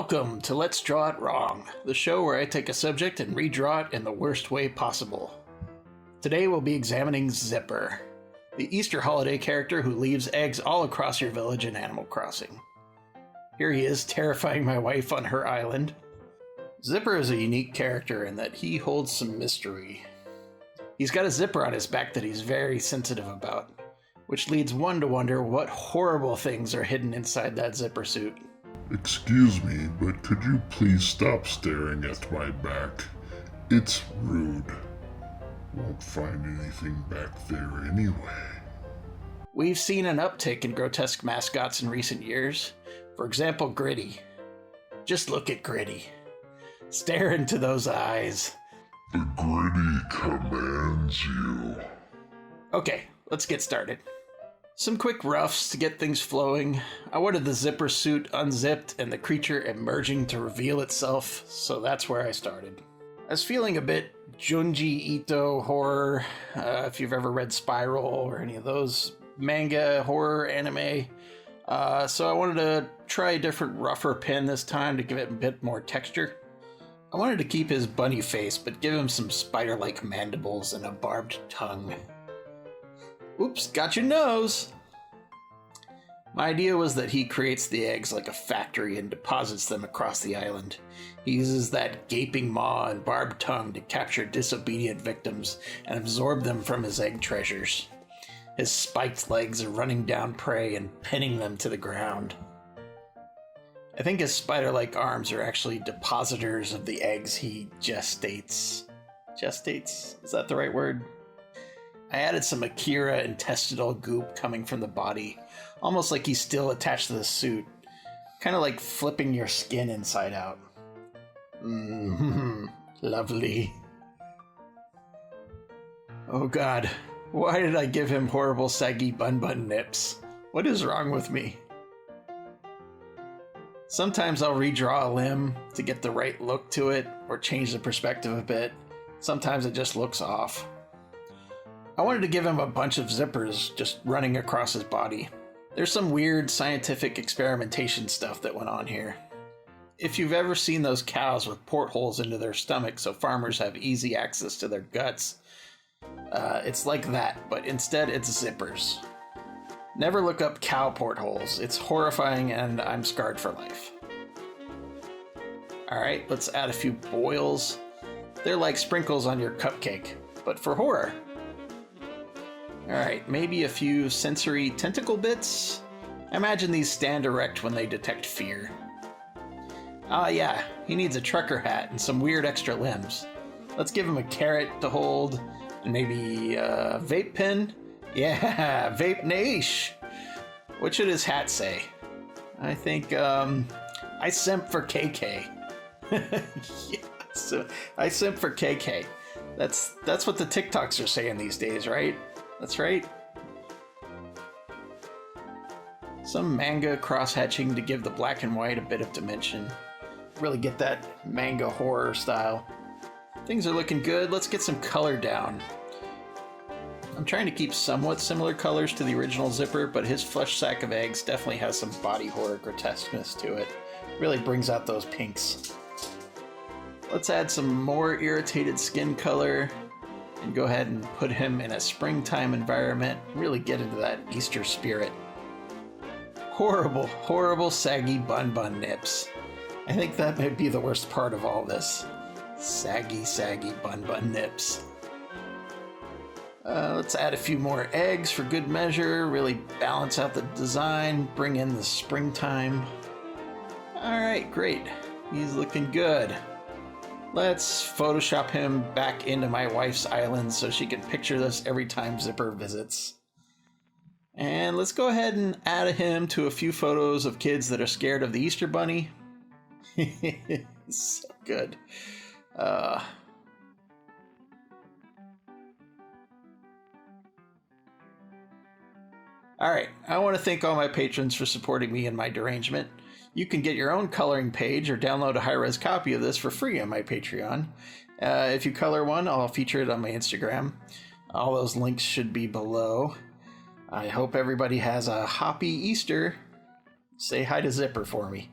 Welcome to Let's Draw It Wrong, the show where I take a subject and redraw it in the worst way possible. Today we'll be examining Zipper, the Easter holiday character who leaves eggs all across your village in Animal Crossing. Here he is, terrifying my wife on her island. Zipper is a unique character in that he holds some mystery. He's got a zipper on his back that he's very sensitive about, which leads one to wonder what horrible things are hidden inside that zipper suit. Excuse me, but could you please stop staring at my back? It's rude. Won't find anything back there anyway. We've seen an uptick in grotesque mascots in recent years. For example, Gritty. Just look at Gritty. Stare into those eyes. The Gritty commands you. Okay, let's get started. Some quick roughs to get things flowing. I wanted the zipper suit unzipped and the creature emerging to reveal itself, so that's where I started. I was feeling a bit Junji Ito horror, if you've ever read Spiral or any of those manga horror anime. So I wanted to try a different rougher pen this time to give it a bit more texture. I wanted to keep his bunny face, but give him some spider-like mandibles and a barbed tongue. Oops, got your nose! My idea was that he creates the eggs like a factory and deposits them across the island. He uses that gaping maw and barbed tongue to capture disobedient victims and absorb them from his egg treasures. His spiked legs are running down prey and pinning them to the ground. I think his spider-like arms are actually depositors of the eggs he gestates. Gestates? Is that the right word? I added some Akira intestinal goop coming from the body, almost like he's still attached to the suit, kind of like flipping your skin inside out. Lovely. Oh god, why did I give him horrible saggy bun nips? What is wrong with me? Sometimes I'll redraw a limb to get the right look to it, or change the perspective a bit. Sometimes it just looks off. I wanted to give him a bunch of zippers just running across his body. There's some weird scientific experimentation stuff that went on here. If you've ever seen those cows with portholes into their stomach so farmers have easy access to their guts, it's like that, but instead it's zippers. Never look up cow portholes. It's horrifying and I'm scarred for life. Alright, let's add a few boils. They're like sprinkles on your cupcake, but for horror. Alright, maybe a few sensory tentacle bits? I imagine these stand erect when they detect fear. Ah yeah, he needs a trucker hat and some weird extra limbs. Let's give him a carrot to hold, and maybe a vape pen? Yeah, vape niche! What should his hat say? I think, I simp for KK. Yes, I simp for KK. That's what the TikToks are saying these days, right? That's right. Some manga cross-hatching to give the black and white a bit of dimension. Really get that manga horror style. Things are looking good. Let's get some color down. I'm trying to keep somewhat similar colors to the original Zipper, but his flesh sack of eggs definitely has some body horror grotesqueness to it. Really brings out those pinks. Let's add some more irritated skin color and go ahead and put him in a springtime environment. Really get into that Easter spirit. Horrible, horrible saggy bun nips. I think that might be the worst part of all this. Saggy bun nips. Let's add a few more eggs for good measure, really balance out the design, bring in the springtime. Alright, great. He's looking good. Let's Photoshop him back into my wife's island so she can picture this every time Zipper visits. And let's go ahead and add him to a few photos of kids that are scared of the Easter Bunny. So good. Alright, I want to thank all my patrons for supporting me in my derangement. You can get your own coloring page or download a high-res copy of this for free on my Patreon. If you color one, I'll feature it on my Instagram. All those links should be below. I hope everybody has a happy Easter. Say hi to Zipper for me.